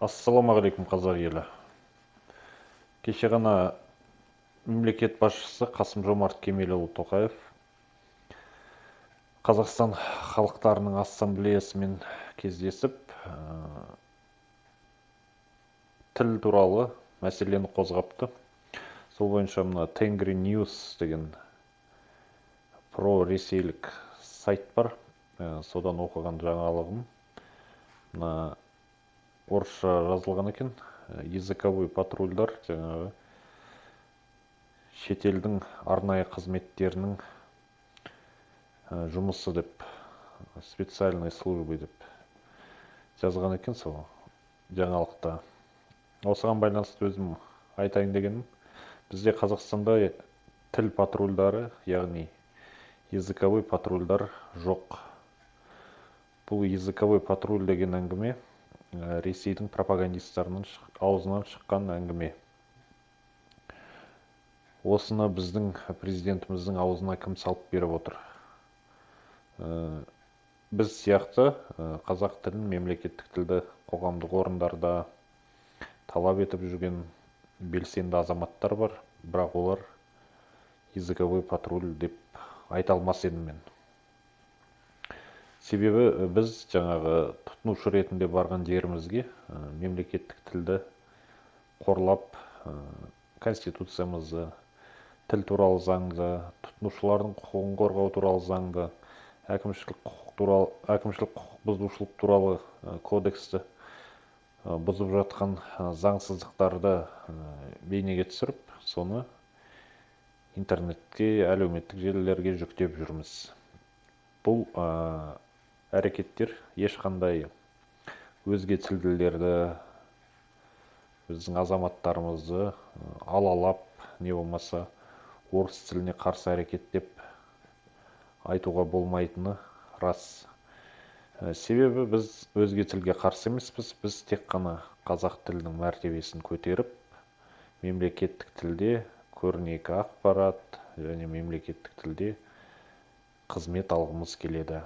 Ассалаумағалейкум қазақ елі. Кеше ғана мемлекет басшысы Қасым-Жомарт Кемелұлы Тоқаев Қазақстан халықтарының ассамблеясымен кездесіп, тіл туралы мәселені қозғапты. Сол бойынша мына Тенгри Ньюс деген про-ресейлік сайт бар. Содан оқыған жаңалығым. Мына орысша жазылған екен. Языковой патрульдар, жаңағы шетелдің арнайы қызметтерінің жұмысы деп, специальной службы деп жазған екен сол жаңалықта. Осыған байланысты өзім айтайын дегенім, бізде Қазақстанда тіл патрульдары, яғни языковой патрульдар жоқ. Бұл языковой патруль деген әңгіме Ресейдің пропагандисттарының аузынан шыққан әңгіме. Осыны біздің президентіміздің аузына кім салып беріп отыр? Біз сияқты қазақ тілін, мемлекеттік тілді қоғамдық орындарда талап етіп жүрген белсенді азаматтар бар, бірақ олар языковой патруль деп айта алмас едім мен. Себебі біз жаңағы тұтынушы ретінде барған жерімізге мемлекеттік тілді қорлап, конституциямызды, тіл туралы заңды, тұтынушылардың құқығын қорғау туралы заңды, әкімшілік құқық бұзушылық туралы кодексті бұзып жатқан заңсыздықтарды бейнеге түсіріп, соны интернетке, әлеуметтік желілерге жүктеп жүрміз. Бұл әрекеттер ешқандай өзге тілділерді, біздің азаматтарымызды алалап, не болмаса орыс тіліне қарсы әрекет деп айтуға болмайтыны рас. Себебі біз өзге тілге қарсы емеспіз, біз тек қана қазақ тілінің мәртебесін көтеріп, мемлекеттік тілде көрнекі ақпарат және мемлекеттік тілде қызмет алғымыз келеді.